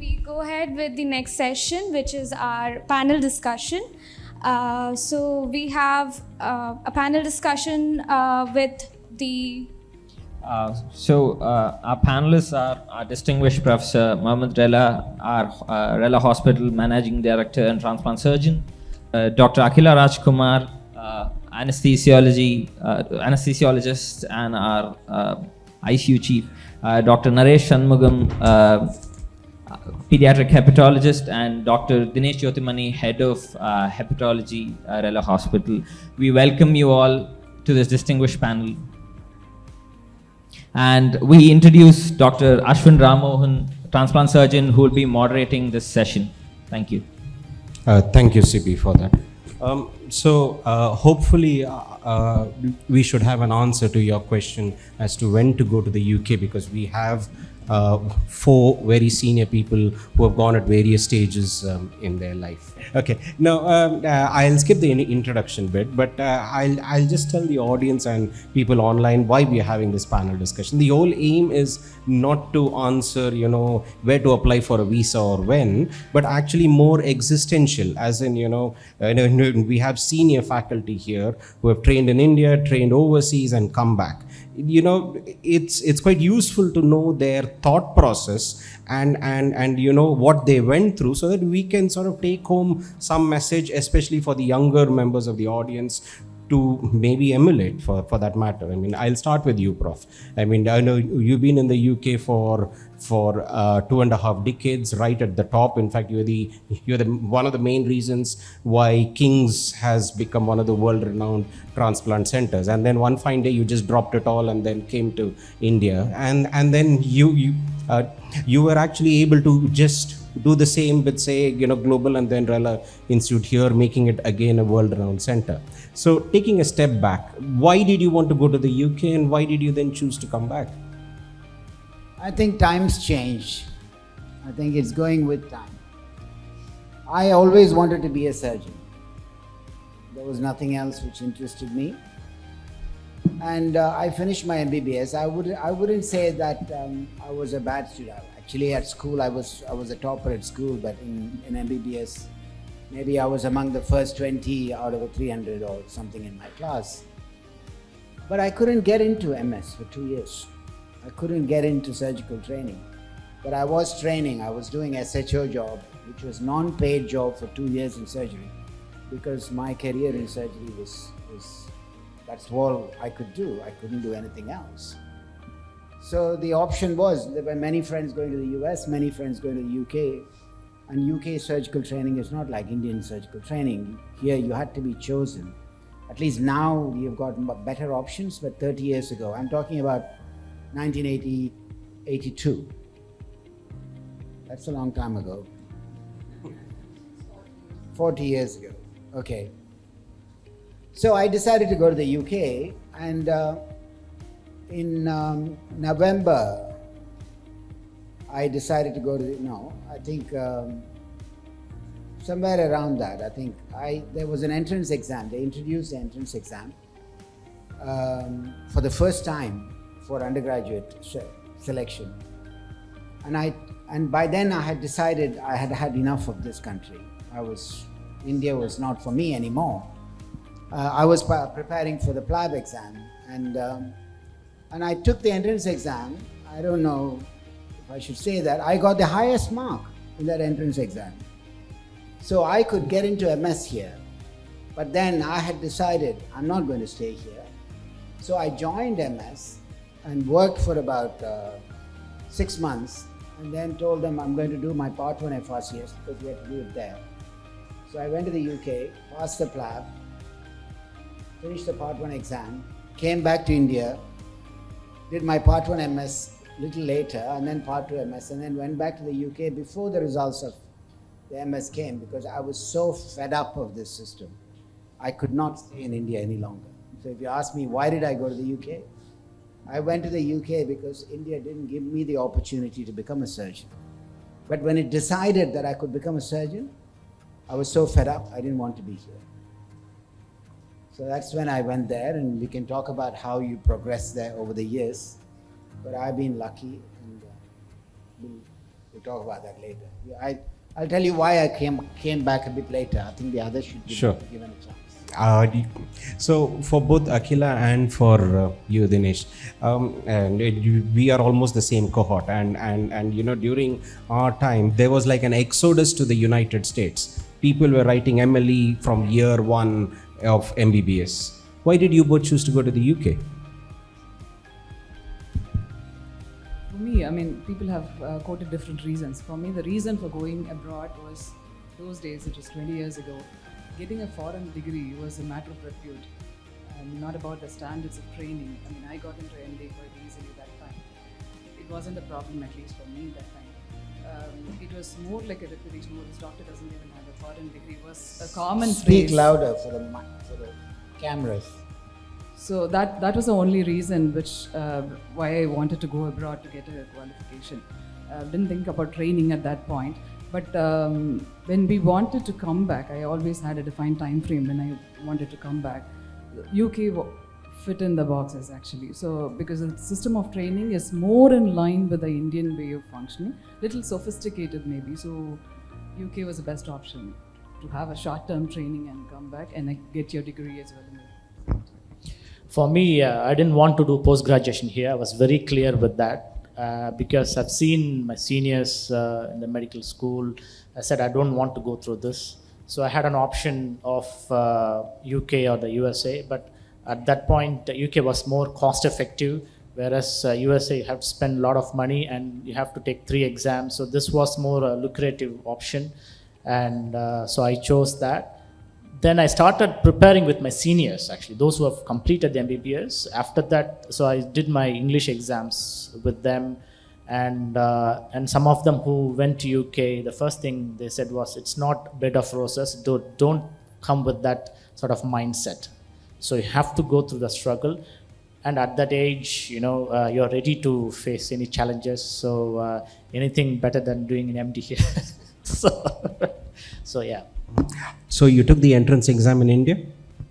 we go ahead with the next session, which is our panel discussion. So we have a panel discussion with the... Our panelists are our distinguished Professor Mohamed Rela, our Rela Hospital Managing Director and Transplant Surgeon, Dr. Akila Rajkumar, anesthesiologist and our ICU Chief, Dr. Naresh Shanmugam, Paediatric Hepetologist, and Dr. Dinesh Jothimani, Head of Hepatology, Rela Hospital. We welcome you all to this distinguished panel. And we introduce Dr. Ashwin Rammohan, Transplant Surgeon, who will be moderating this session. Thank you. Thank you, CB, for that. Hopefully we should have an answer to your question as to when to go to the UK, because we have 4 very senior people who have gone at various stages in their life. Okay, now I'll skip the introduction bit, but I'll just tell the audience and people online why we are having this panel discussion. The whole aim is not to answer, where to apply for a visa or when, but actually more existential, as in, we have senior faculty here who have trained in India, trained overseas, and come back. It's quite useful to know their thought process and what they went through, so that we can sort of take home some message, especially for the younger members of the audience, to maybe emulate for that matter. I mean, I'll start with you, Prof. I mean, I know you've been in the UK for 2.5 decades, right at the top. In fact, you're the one of the main reasons why King's has become one of the world-renowned transplant centers. And then one fine day, you just dropped it all and then came to India, and then you were actually able to just do the same with, say, Global and then Rela Institute here, making it again a world-renowned center. So taking a step back, why did you want to go to the UK, and why did you then choose to come back? I think times change. I think it's going with time. I always wanted to be a surgeon. There was nothing else which interested me. And I finished my MBBS. I wouldn't say that I was a bad student. Actually, at school, I was a topper at school, but in MBBS, maybe I was among the first 20 out of a 300 or something in my class. But I couldn't get into MS for 2 years. I couldn't get into surgical training. But I was training. I was doing SHO job, which was non-paid job for 2 years in surgery, because my career in surgery was that's all I could do. I couldn't do anything else. So the option was, there were many friends going to the US, many friends going to the UK, and UK surgical training is not like Indian surgical training. Here you had to be chosen. At least now you've got better options, but 30 years ago, I'm talking about 1982. That's a long time ago. 40 years ago, okay. So I decided to go to the UK, and in November, I decided to go to somewhere around that. I think there was an entrance exam. They introduced the entrance exam for the first time for undergraduate selection. And by then I had decided I had had enough of this country. India was not for me anymore. I was preparing for the PLAB exam, and I took the entrance exam. I don't know if I should say that. I got the highest mark in that entrance exam. So I could get into MS here. But then I had decided I'm not going to stay here. So I joined MS and worked for about 6 months, and then told them I'm going to do my Part 1 FRCS, because we had to do it there. So I went to the UK, passed the PLAB, finished the Part 1 exam, came back to India, did my Part 1 MS a little later, and then Part 2 MS, and then went back to the UK before the results of the MS came, because I was so fed up of this system. I could not stay in India any longer. So if you ask me, why did I go to the UK? I went to the UK because India didn't give me the opportunity to become a surgeon. But when it decided that I could become a surgeon, I was so fed up, I didn't want to be here. So that's when I went there, and we can talk about how you progress there over the years. But I've been lucky and been We'll talk about that later. I'll tell you why I came back a bit later. I think the others should be Sure. given a chance. So for both Akila and for you, Dinesh, we are almost the same cohort, and during our time there was like an exodus to the United States. People were writing MLE from year one of MBBS. Why did you both choose to go to the UK? For me, I mean, people have quoted different reasons. For me, the reason for going abroad was those days, it was 20 years ago. Getting a foreign degree was a matter of repute, not about the standards of training. I mean, I got into MD quite easily that time. It wasn't a problem, at least for me that time. It was more like a reputation. Oh, this doctor doesn't even have a foreign degree. It was a common Speak phrase. louder for the cameras. So that was the only reason why I wanted to go abroad to get a qualification. Didn't think about training at that point. But when we wanted to come back, I always had a defined time frame when I wanted to come back. UK fit in the boxes actually. So because the system of training is more in line with the Indian way of functioning, little sophisticated maybe. So UK was the best option to have a short-term training and come back and get your degree as well. For me, I didn't want to do post-graduation here. I was very clear with that. Because I've seen my seniors in the medical school. I said I don't want to go through this. So I had an option of UK or the USA, but at that point UK was more cost effective, whereas USA you have to spend a lot of money and you have to take 3 exams. So this was more a lucrative option, and so I chose that. Then I started preparing with my seniors, actually, those who have completed the MBBS. After that, so I did my English exams with them, and some of them who went to UK, the first thing they said was, it's not bed of roses, don't come with that sort of mindset. So you have to go through the struggle, and at that age, you're ready to face any challenges, so anything better than doing an MD here. so yeah. So you took the entrance exam in India?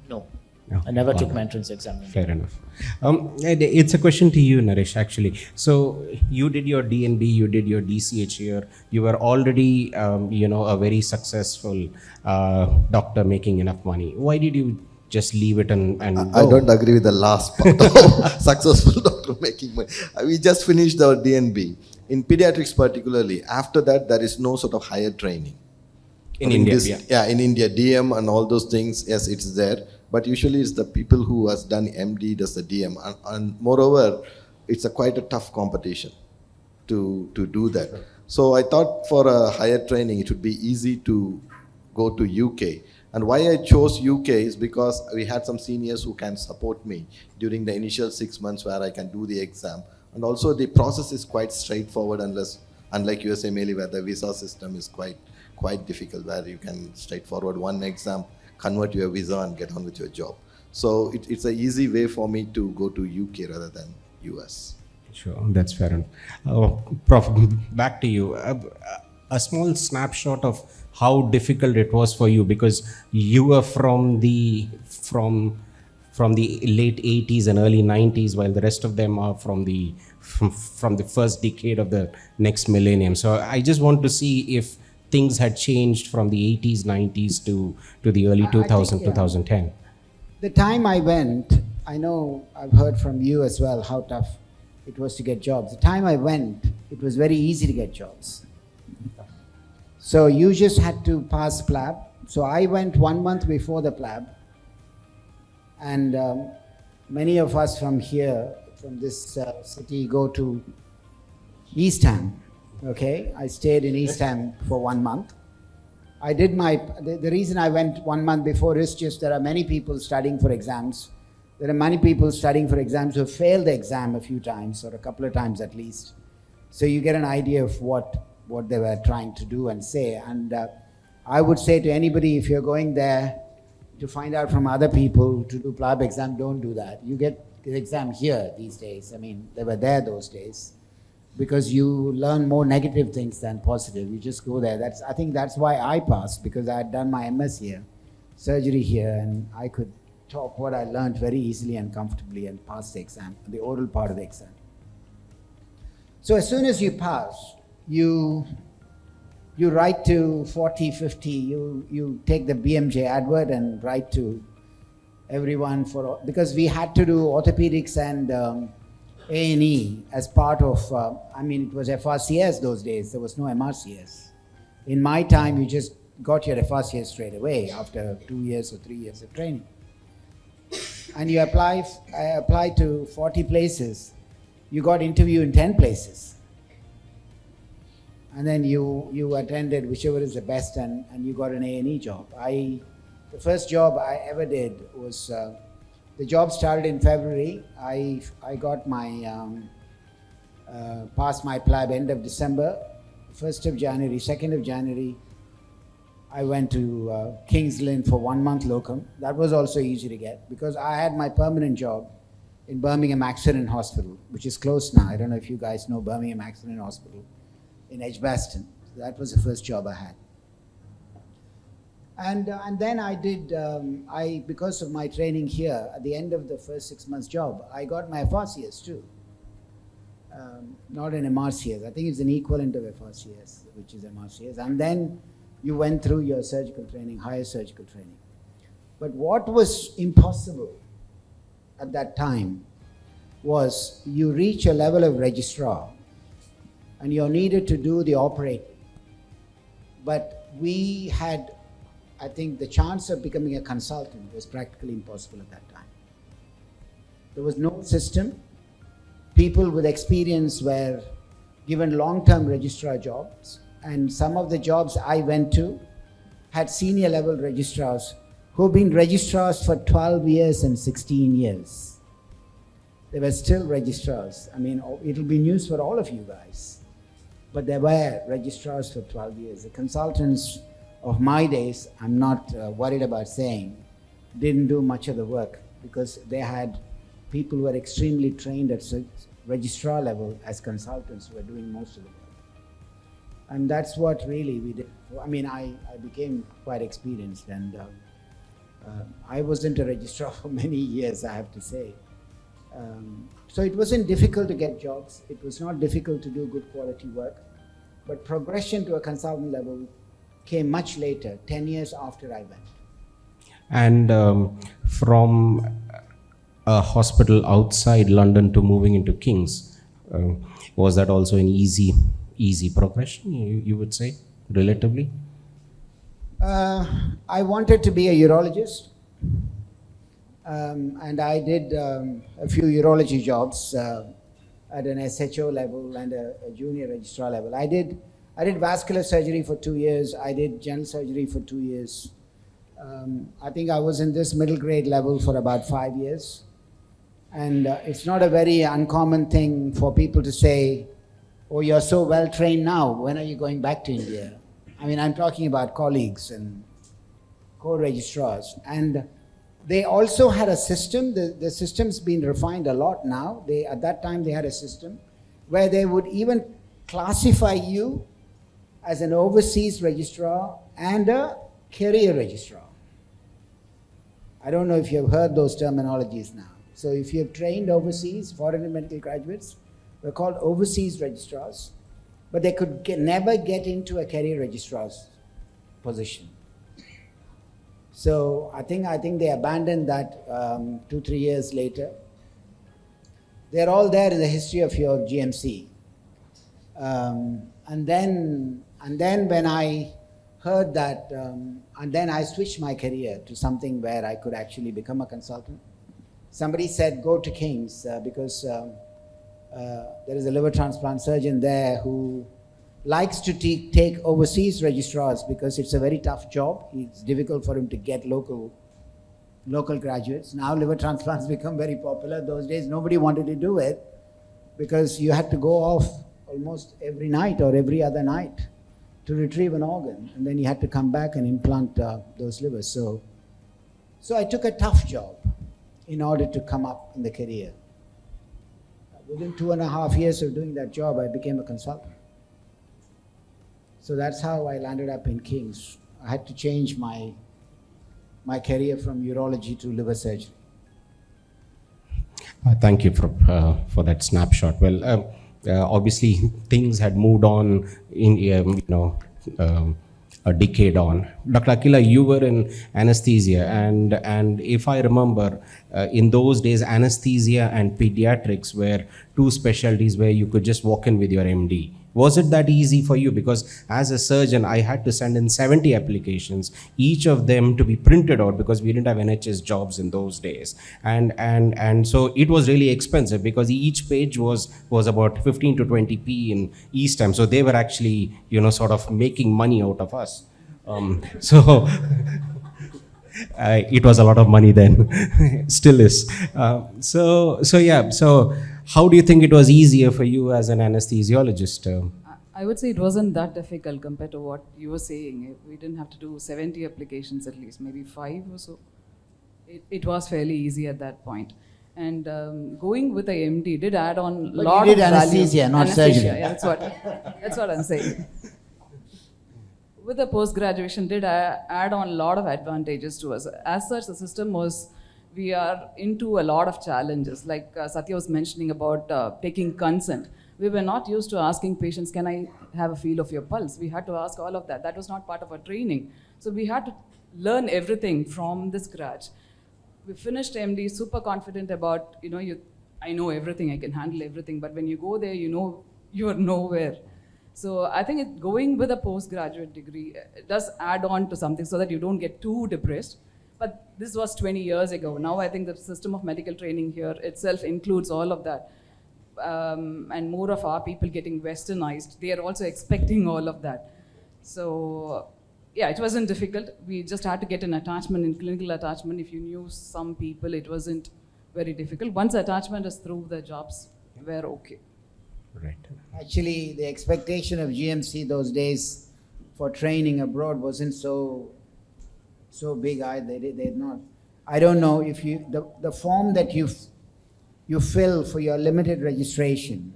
No, No. I never took my entrance exam. Fair enough. It's a question to you, Naresh, actually. So you did your DNB, you did your DCH here. You were already, a very successful doctor making enough money. Why did you just leave it and I go? don't agree with the last part of successful doctor making money. We just finished our DNB. In pediatrics particularly, after that, there is no sort of higher training. In India, yeah, in India, DM and all those things, yes, it's there. But usually it's the people who has done MD does the DM. And moreover, it's quite a tough competition to do that. Sure. So I thought for a higher training, it would be easy to go to UK. And why I chose UK is because we had some seniors who can support me during the initial 6 months where I can do the exam. And also the process is quite straightforward unlike USA mainly where the visa system is quite difficult, where you can straightforward one exam, convert your visa and get on with your job. So it's an easy way for me to go to UK rather than US. Sure, that's fair enough. Prof, back to you. A small snapshot of how difficult it was for you, because you were from the late 80s and early 90s, while the rest of them are from the first decade of the next millennium. So I just want to see if things had changed from the 80s, 90s to the early 2010. The time I went, I know I've heard from you as well how tough it was to get jobs. The time I went, it was very easy to get jobs. So you just had to pass PLAB. So I went 1 month before the PLAB, and many of us from here, from this city, go to East Ham. Okay, I stayed in East Ham for 1 month. I did the reason I went 1 month before is just there are many people studying for exams. There are many people studying for exams who have failed the exam a few times, or a couple of times at least. So you get an idea of what they were trying to do and say. And I would say to anybody, if you're going there to find out from other people to do PLAB exam, don't do that. You get the exam here these days. I mean, they were there those days. Because you learn more negative things than positive. You just go there. I think that's why I passed, because I had done my MS here, surgery here, and I could talk what I learned very easily and comfortably and pass the exam, the oral part of the exam. So as soon as you pass, you write to 40, 50, you take the BMJ advert and write to everyone because we had to do orthopedics and A&E as part of, it was FRCS those days, there was no MRCS. In my time, you just got your FRCS straight away after 2 years or 3 years of training. And I applied to 40 places, you got interview in 10 places. And then you attended whichever is the best and you got an A&E job. The first job I ever did was, the job started in February. I got my, passed my plab end of December, 1st of January, 2nd of January, I went to King's Lynn for 1 month locum. That was also easy to get because I had my permanent job in Birmingham Accident Hospital, which is closed now. I don't know if you guys know Birmingham Accident Hospital in Edgbaston. So that was the first job I had. And then I did, because of my training here, at the end of the first 6 months job, I got my FRCS too. Not an MRCS. I think it's an equivalent of FRCS, which is MRCS. And then you went through your surgical training, higher surgical training. But what was impossible at that time was you reach a level of registrar and you're needed to do the operating. But we had, I think the chance of becoming a consultant was practically impossible at that time. There was no system. People with experience were given long-term registrar jobs, and some of the jobs I went to had senior level registrars who've been registrars for 12 years and 16 years. They were still registrars. I mean, it'll be news for all of you guys, but they were registrars for 12 years. The consultants of my days, I'm not worried about saying, didn't do much of the work because they had people who were extremely trained at registrar level as consultants who were doing most of the work. And that's what really we did. I mean, I became quite experienced, and I wasn't a registrar for many years, I have to say. So it wasn't difficult to get jobs. It was not difficult to do good quality work. But progression to a consultant level came much later, 10 years after I went. And from a hospital outside London to moving into King's, was that also an easy progression, you would say, relatively? I wanted to be a urologist, and I did a few urology jobs at an SHO level and a junior registrar level. I did vascular surgery for 2 years. I did general surgery for 2 years. I think I was in this middle grade level for about 5 years. And it's not a very uncommon thing for people to say, oh, you're so well trained now, when are you going back to India? I mean, I'm talking about colleagues and co-registrars. And they also had a system, the system's been refined a lot now. At that time they had a system where they would even classify you as an overseas registrar and a career registrar. I don't know if you've heard those terminologies now. So if you've trained overseas, foreign medical graduates, they're called overseas registrars, but they could never get into a career registrar's position. So I think they abandoned that 2-3 years later. They're all there in the history of your GMC. And then when I heard that, and then I switched my career to something where I could actually become a consultant. Somebody said, go to King's because there is a liver transplant surgeon there who likes to take overseas registrars because it's a very tough job. It's difficult for him to get local graduates. Now liver transplants become very popular. Those days nobody wanted to do it because you had to go off almost every night or every other night to retrieve an organ, and then you had to come back and implant those livers. So I took a tough job in order to come up in the career. Within 2.5 years of doing that job, I became a consultant. So that's how I landed up in King's. I had to change my career from urology to liver surgery. Thank you for that snapshot. Well, obviously things had moved on in a decade on. Dr. Akila, you were in anesthesia, and if I remember, in those days, anesthesia and pediatrics were two specialties where you could just walk in with your MD. Was it that easy for you? Because as a surgeon, I had to send in 70 applications, each of them to be printed out because we didn't have NHS jobs in those days. And so it was really expensive because each page was about 15 to 20p in East Time. So they were actually, sort of making money out of us. It was a lot of money then, still is. So how do you think it was easier for you as an anesthesiologist? I would say it wasn't that difficult compared to what you were saying. We didn't have to do 70 applications at least, maybe 5 or so. It was fairly easy at that point. And going with a MD did add on a lot you did of anesthesia, value. not surgery. Yeah, that's what I'm saying. With the post-graduation did add on a lot of advantages to us. As such, the system was, we are into a lot of challenges. Like Sathya was mentioning about taking consent. We were not used to asking patients, can I have a feel of your pulse? We had to ask all of that. That was not part of our training. So we had to learn everything from the scratch. We finished MD super confident about, I know everything, I can handle everything. But when you go there, you are nowhere. So I think going with a postgraduate degree does add on to something so that you don't get too depressed. But this was 20 years ago. Now I think the system of medical training here itself includes all of that. And more of our people getting westernized, they are also expecting all of that. So yeah, it wasn't difficult. We just had to get an attachment, in clinical attachment. If you knew some people, it wasn't very difficult. Once attachment is through, the jobs were okay. Right. Actually, the expectation of GMC those days for training abroad wasn't so big. They're not. I don't know if the form that you fill for your limited registration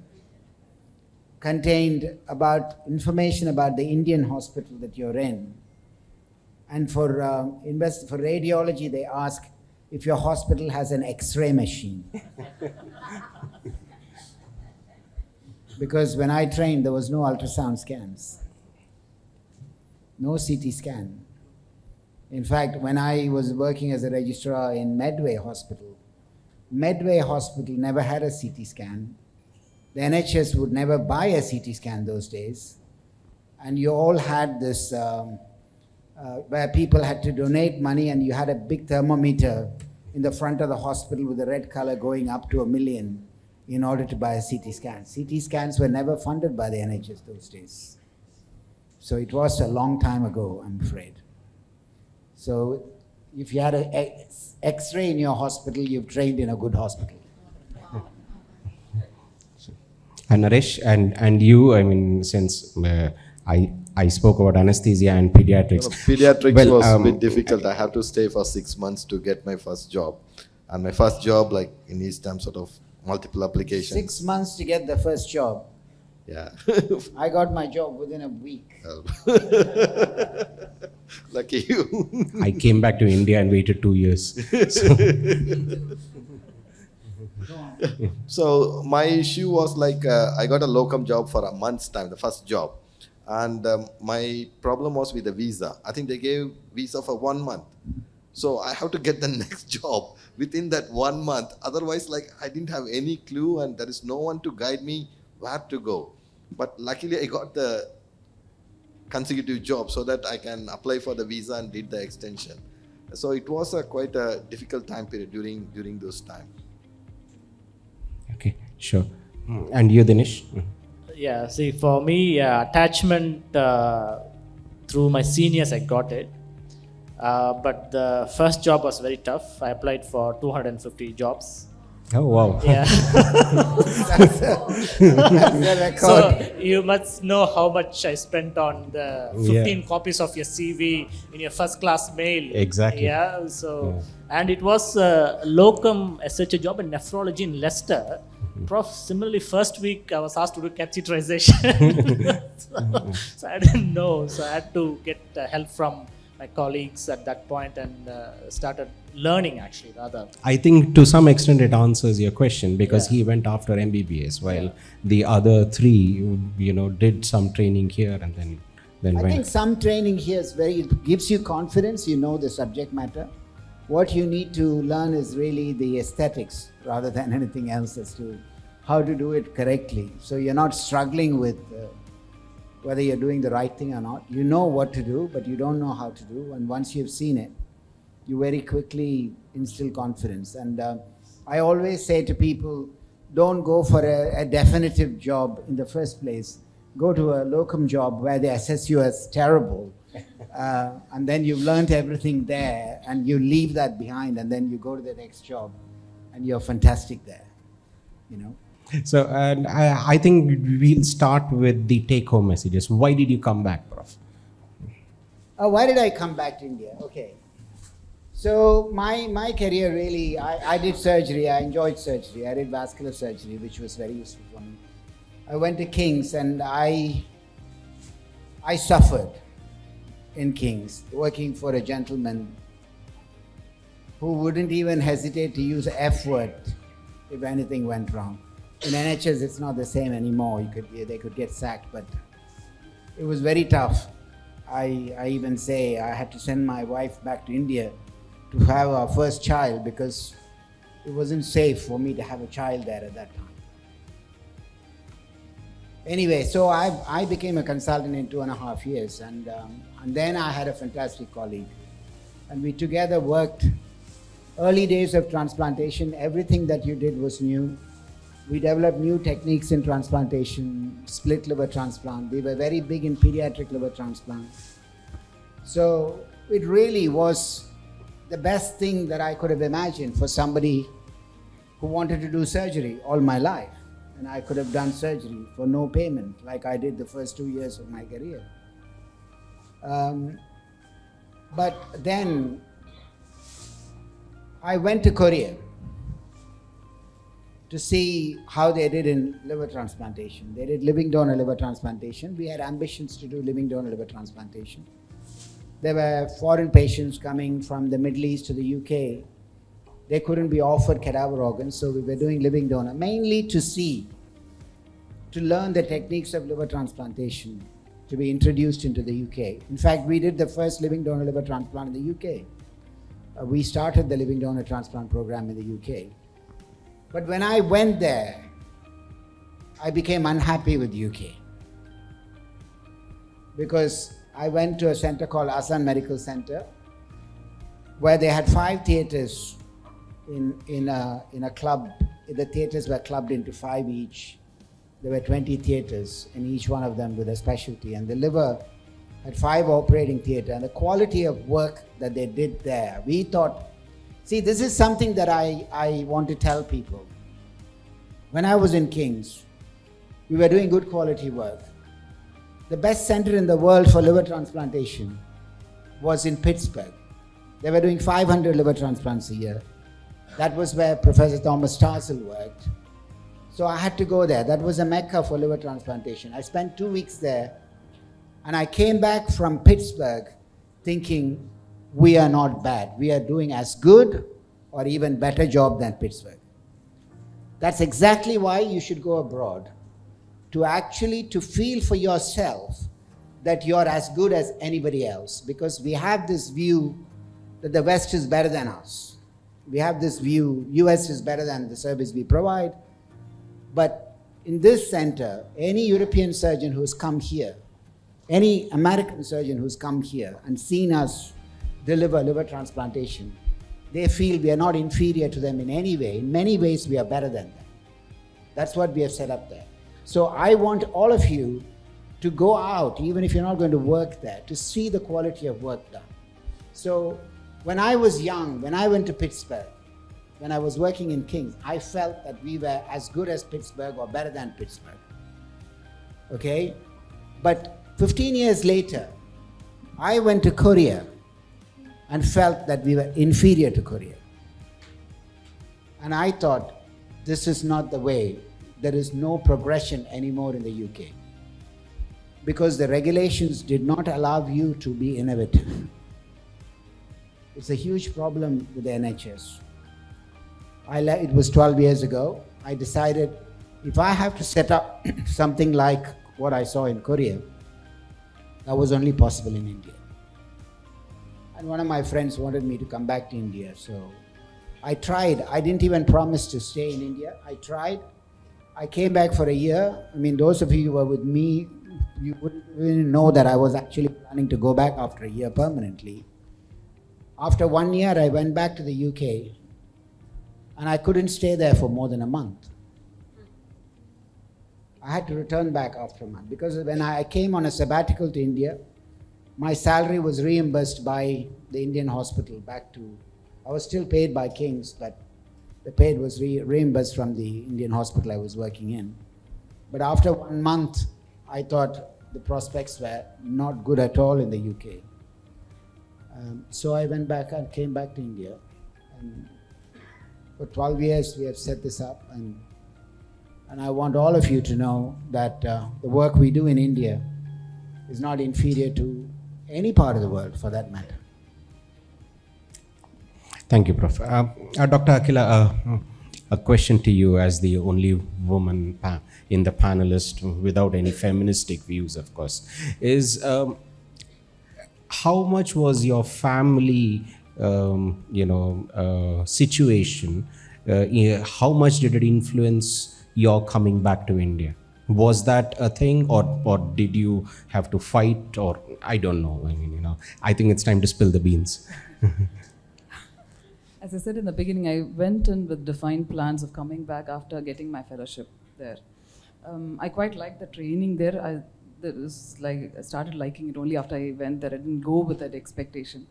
contained about information about the Indian hospital that you're in, and for radiology they ask if your hospital has an X-ray machine. Because when I trained, there was no ultrasound scans, no CT scan. In fact, when I was working as a registrar in Medway Hospital never had a CT scan. The NHS would never buy a CT scan those days. And you all had this, where people had to donate money, and you had a big thermometer in the front of the hospital with the red color going up to 1 million. In order to buy a CT scan. CT scans were never funded by the NHS those days. So it was a long time ago, I'm afraid. So if you had an X-ray in your hospital, you've trained in a good hospital. And Naresh, and you, I mean, since I spoke about anesthesia and pediatrics. Pediatrics was a bit difficult. I had to stay for 6 months to get my first job. And my first job, like in East Time, sort of multiple applications. 6 months to get the first job. Yeah. I got my job within a week. Lucky you. I came back to India and waited 2 years. So my issue was like, I got a locum job for a month's time, the first job. And my problem was with the visa. I think they gave visa for 1 month. So I have to get the next job within that 1 month. Otherwise, like, I didn't have any clue and there is no one to guide me where to go. But luckily I got the consecutive job so that I can apply for the visa and did the extension. So it was quite a difficult time period during those time. Okay, sure. And you, Dinesh? Yeah, see, for me, attachment through my seniors, I got it. But the first job was very tough. I applied for 250 jobs. Oh, wow. Yeah. That's a record. So you must know how much I spent on the 15 copies of your CV in your first class mail. Exactly. Yeah. So, and it was a locum SHO job in nephrology in Leicester. Prof, similarly, first week I was asked to do catheterization. So I didn't know. So I had to get help from my colleagues at that point and started learning actually rather. I think to some extent it answers your question because he went after MBBS while the other three, did some training here and then I went. think some training here is it gives you confidence, you know the subject matter. What you need to learn is really the aesthetics rather than anything else as to how to do it correctly. So you're not struggling with whether you're doing the right thing or not. You know what to do, but you don't know how to do. And once you've seen it, you very quickly instill confidence. And I always say to people, don't go for a definitive job in the first place. Go to a locum job where they assess you as terrible. And then you've learned everything there and you leave that behind and then you go to the next job and you're fantastic there, So and I think we'll start with the take-home messages. Why did you come back, Prof? Why did I come back to India? Okay. So my career really, I did surgery, I enjoyed surgery. I did vascular surgery, which was very useful for me. I went to King's and I suffered in King's, working for a gentleman who wouldn't even hesitate to use the F word if anything went wrong. In NHS, it's not the same anymore. They could get sacked, but it was very tough. I even say I had to send my wife back to India to have our first child because it wasn't safe for me to have a child there at that time. Anyway, so I became a consultant in 2.5 years, and then I had a fantastic colleague, and we together worked. Early days of transplantation, everything that you did was new. We developed new techniques in transplantation, split liver transplant. We were very big in pediatric liver transplant. So it really was the best thing that I could have imagined for somebody who wanted to do surgery all my life. And I could have done surgery for no payment, like I did the first 2 years of my career. But then I went to Korea to see how they did in liver transplantation. They did living donor liver transplantation. We had ambitions to do living donor liver transplantation. There were foreign patients coming from the Middle East to the UK. They couldn't be offered cadaver organs, so we were doing living donor, mainly to learn the techniques of liver transplantation, to be introduced into the UK. In fact, we did the first living donor liver transplant in the UK. We started the living donor transplant program in the UK. But when I went there, I became unhappy with UK. Because I went to a center called Asan Medical Center, where they had 5 theaters in a club. The theaters were clubbed into 5 each. There were 20 theaters, and each one of them with a specialty. And the liver had 5 operating theaters. And the quality of work that they did there, we thought, see, this is something that I want to tell people. When I was in King's, we were doing good quality work. The best center in the world for liver transplantation was in Pittsburgh. They were doing 500 liver transplants a year. That was where Professor Thomas Tarsal worked. So I had to go there. That was a mecca for liver transplantation. I spent 2 weeks there, and I came back from Pittsburgh thinking, we are not bad. We are doing as good or even better job than Pittsburgh. That's exactly why you should go abroad, to feel for yourself that you're as good as anybody else, because we have this view that the West is better than us. We have this view, US is better than the service we provide. But in this center, any European surgeon who's come here, any American surgeon who's come here and seen us deliver liver transplantation, they feel we are not inferior to them in any way. In many ways, we are better than them. That's what we have set up there. So I want all of you to go out, even if you're not going to work there, to see the quality of work done. So when I was young, when I went to Pittsburgh, when I was working in King's, I felt that we were as good as Pittsburgh or better than Pittsburgh. Okay? But 15 years later, I went to Korea and felt that we were inferior to Korea. And I thought, this is not the way. There is no progression anymore in the UK. Because the regulations did not allow you to be innovative. It's a huge problem with the NHS. It was 12 years ago. I decided if I have to set up something like what I saw in Korea, that was only possible in India. And one of my friends wanted me to come back to India, so I tried. I didn't even promise to stay in India. I tried. I came back for a year. I mean, those of you who were with me, you wouldn't even know that I was actually planning to go back after a year permanently. After 1 year, I went back to the UK, and I couldn't stay there for more than a month. I had to return back after a month because when I came on a sabbatical to India, my salary was reimbursed by the Indian hospital back to, I was still paid by King's, but the paid was reimbursed from the Indian hospital I was working in. But after 1 month, I thought the prospects were not good at all in the UK. So I went back and came back to India. And for 12 years, we have set this up. And I want all of you to know that the work we do in India is not inferior to any part of the world for that matter. Thank you, Prof. Dr. Akila, a question to you as the only woman in the panelist without any feministic views, of course, is how much was your family, situation, how much did it influence your coming back to India? Was that a thing, or did you have to fight, or I don't know. I mean, I think it's time to spill the beans. As I said in the beginning, I went in with defined plans of coming back after getting my fellowship there. I quite liked the training there. I started liking it only after I went there. I didn't go with that expectation.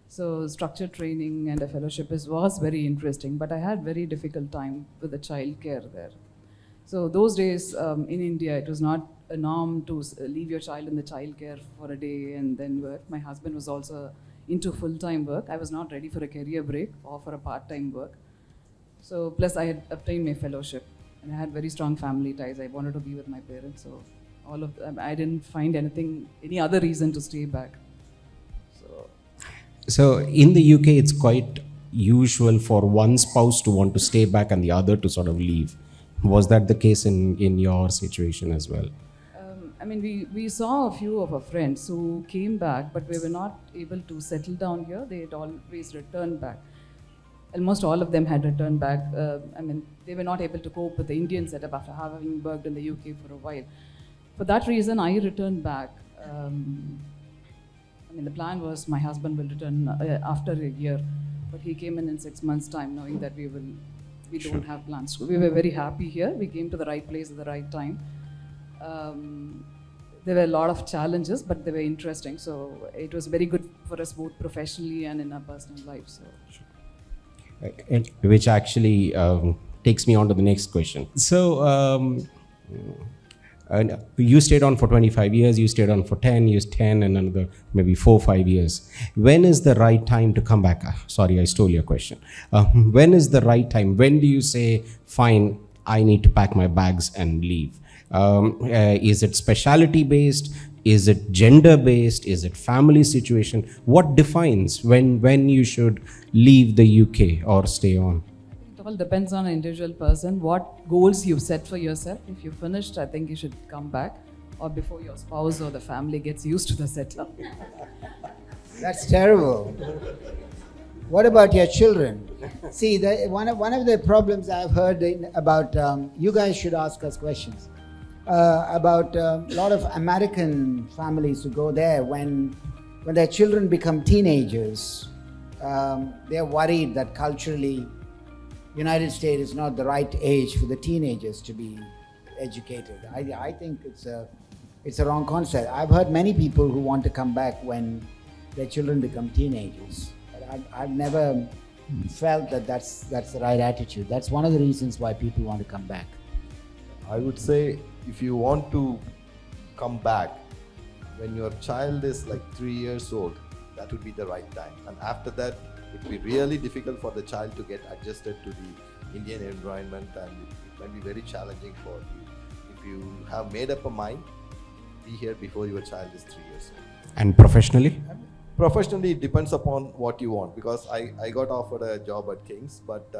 So structured training and a fellowship was very interesting, but I had very difficult time with the childcare there. So those days in India, it was not a norm to leave your child in the childcare for a day and then work. My husband was also into full-time work. I was not ready for a career break or for a part-time work. So plus I had obtained my fellowship and I had very strong family ties. I wanted to be with my parents. So I didn't find any other reason to stay back. So in the UK, it's quite usual for one spouse to want to stay back and the other to sort of leave. Was that the case in your situation as well? We saw a few of our friends who came back, but we were not able to settle down here. They had always returned back. Almost all of them had returned back. They were not able to cope with the Indian setup after having worked in the UK for a while. For that reason, I returned back. The plan was my husband will return after a year, but he came in 6 months' time, knowing that we don't have plans. We were very happy here. We came to the right place at the right time. There were a lot of challenges, but they were interesting. So it was very good for us both professionally and in our personal lives. So. Which actually takes me on to the next question. So you stayed on for 25 years, you stayed on for 10 years, 10 and another maybe 4 or 5 years. When is the right time to come back? Sorry, I stole your question. When is the right time? When do you say, fine, I need to pack my bags and leave? Is it specialty based? Is it gender based? Is it family situation? What defines when you should leave the UK or stay on? It all depends on an individual person, what goals you've set for yourself. If you're finished, I think you should come back, or before your spouse or the family gets used to the setup. That's terrible. What about your children? See, one of the problems I've heard about, you guys should ask us questions, about a lot of American families who go there when their children become teenagers, they're worried that culturally United States is not the right age for the teenagers to be educated. I think it's a wrong concept. I've heard many people who want to come back when their children become teenagers. But I've never felt that that's the right attitude. That's one of the reasons why people want to come back. I would say if you want to come back when your child is like 3 years old, that would be the right time. And after that, it will be really difficult for the child to get adjusted to the Indian environment, and it might be very challenging for you. If you have made up a mind, be here before your child is 3 years old. And professionally? Professionally, it depends upon what you want, because I got offered a job at King's, but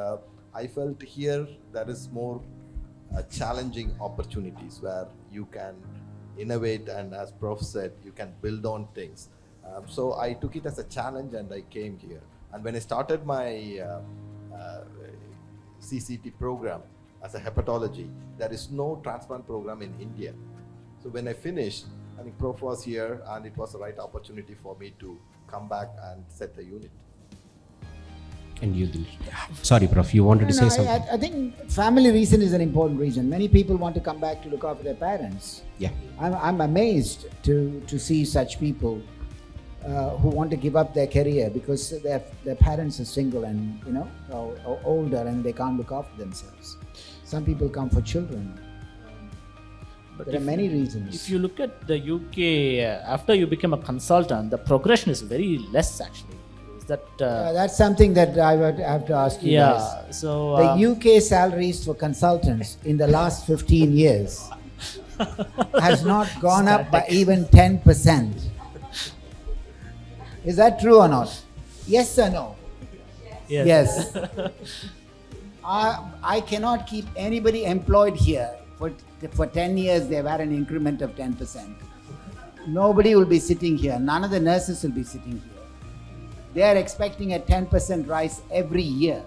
I felt here there is more challenging opportunities where you can innovate, and as Prof said, you can build on things. So I took it as a challenge and I came here. And when I started my CCT program as a hepatology, there is no transplant program in India. So when I finished, I think Prof was here and it was the right opportunity for me to come back and set the unit. And you, sorry, Prof, you wanted to say something? I think family reason is an important reason. Many people want to come back to look after their parents. Yeah. I'm amazed to see such people who want to give up their career because their parents are single and or older and they can't look after themselves. Some people come for children. But There are many reasons. If you look at the UK, after you become a consultant, the progression is very less actually. Is that? That's something that I would have to ask you guys. Yeah. So The UK salaries for consultants in the last 15 years has not gone up by even 10%. Is that true or not? Yes or no? Yes. I cannot keep anybody employed here. For 10 years, they've had an increment of 10%. Nobody will be sitting here. None of the nurses will be sitting here. They are expecting a 10% rise every year.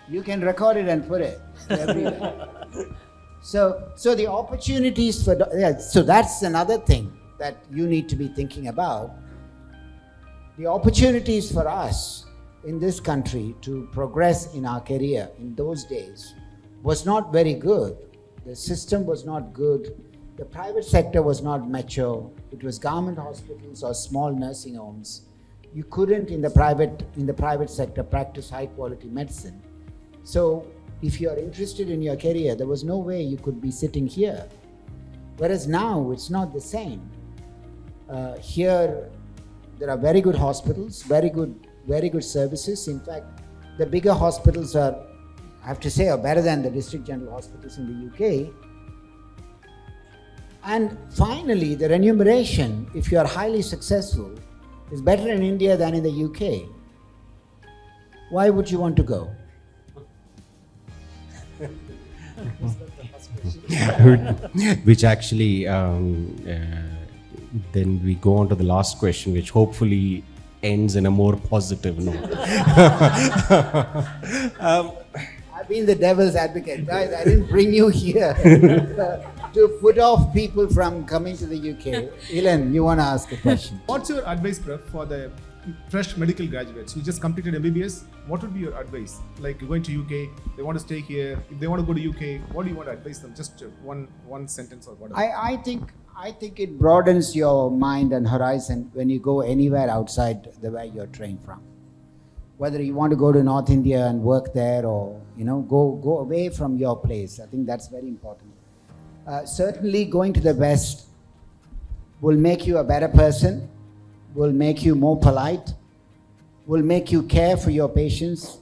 You can record it and put it everywhere. So the opportunities for... So that's another thing that you need to be thinking about. The opportunities for us in this country to progress in our career in those days was not very good. The system was not good. The private sector was not mature. It was government hospitals or small nursing homes. You couldn't in the private sector practice high quality medicine. So if you are interested in your career, there was no way you could be sitting here. Whereas now it's not the same. Here there are very good hospitals, very good services. In fact, the bigger hospitals are, I have to say, are better than the district general hospitals in the UK. And finally, the remuneration, if you are highly successful, is better in India than in the UK. Why would you want to go? Which actually, then we go on to the last question, which hopefully ends in a more positive note. I've been the devil's advocate. Guys, I didn't bring you here to put off people from coming to the UK. Ilan, you want to ask a question? What's your advice, Prof, for the fresh medical graduates who just completed MBBS? What would be your advice? Like you're going to UK, they want to stay here. If they want to go to UK, what do you want to advise them? Just one sentence or whatever. I think it broadens your mind and horizon when you go anywhere outside the way you're trained from. Whether you want to go to North India and work there or go away from your place, I think that's very important. Certainly going to the West will make you a better person, will make you more polite, will make you care for your patients,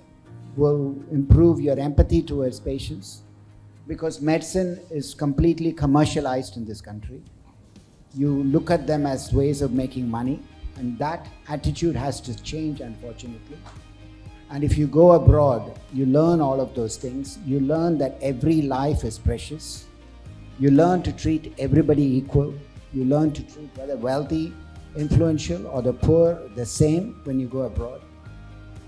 will improve your empathy towards patients, because medicine is completely commercialized in this country. You look at them as ways of making money, and that attitude has to change, unfortunately. And if you go abroad, you learn all of those things. You learn that every life is precious. You learn to treat everybody equal. You learn to treat whether wealthy, influential, or the poor the same when you go abroad.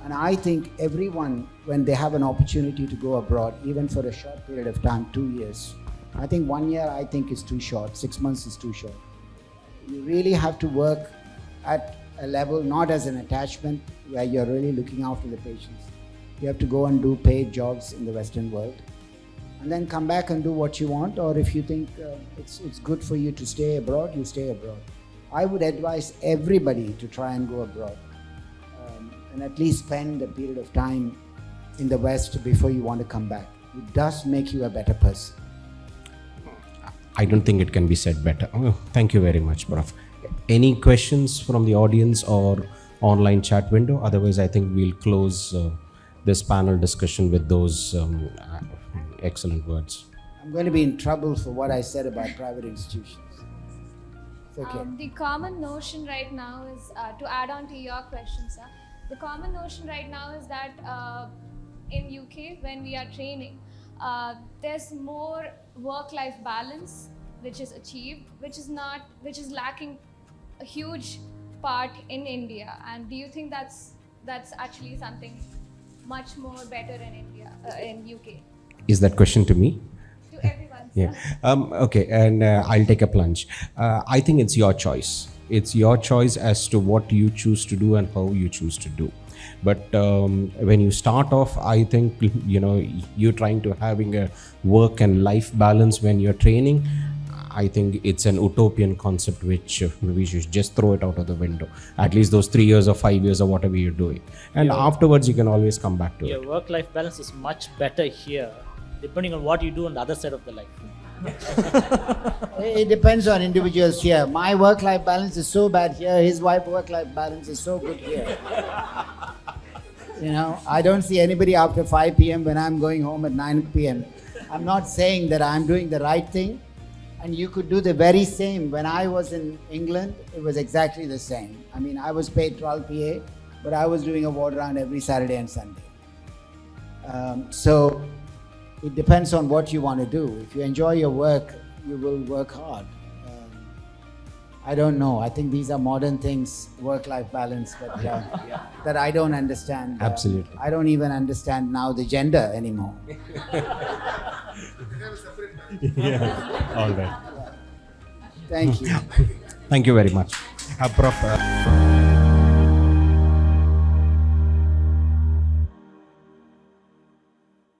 And I think everyone, when they have an opportunity to go abroad, even for a short period of time, 2 years, I think 1 year I think is too short, 6 months is too short. You really have to work at a level, not as an attachment where you're really looking after the patients. You have to go and do paid jobs in the Western world and then come back and do what you want, or if you think it's good for you to stay abroad, you stay abroad. I would advise everybody to try and go abroad and at least spend a period of time in the West before you want to come back. It does make you a better person. I don't think it can be said better. Oh, thank you very much, Prof. Any questions from the audience or online chat window? Otherwise, I think we'll close this panel discussion with those excellent words. I'm going to be in trouble for what I said about private institutions. It's okay. The common notion right now is, to add on to your question, sir, the common notion right now is that in UK, when we are training, there's more work-life balance which is achieved, which is lacking a huge part in India. And do you think that's actually something much more better in India, in UK? Is that question to me? To everyone, sir. Yeah. Okay, and I'll take a plunge. I think it's your choice. It's your choice as to what you choose to do and how you choose to do. But when you start off, I think, you're trying to having a work and life balance when you're training. I think it's an utopian concept which we should just throw it out of the window. At least those 3 years or 5 years or whatever you're doing. And afterwards, you can always come back to it. Your work-life balance is much better here, depending on what you do on the other side of the life. It depends on individuals here. My work-life balance is so bad here. His wife work-life balance is so good here. I don't see anybody after 5 p.m. when I'm going home at 9 p.m. I'm not saying that I'm doing the right thing. And you could do the very same. When I was in England, it was exactly the same. I mean, I was paid 12 PA, but I was doing a ward round every Saturday and Sunday. So it depends on what you want to do. If you enjoy your work, you will work hard. I don't know. I think these are modern things, work-life balance, but that I don't understand. Absolutely. I don't even understand now the gender anymore. All right. Thank you. Thank you very much. Prof.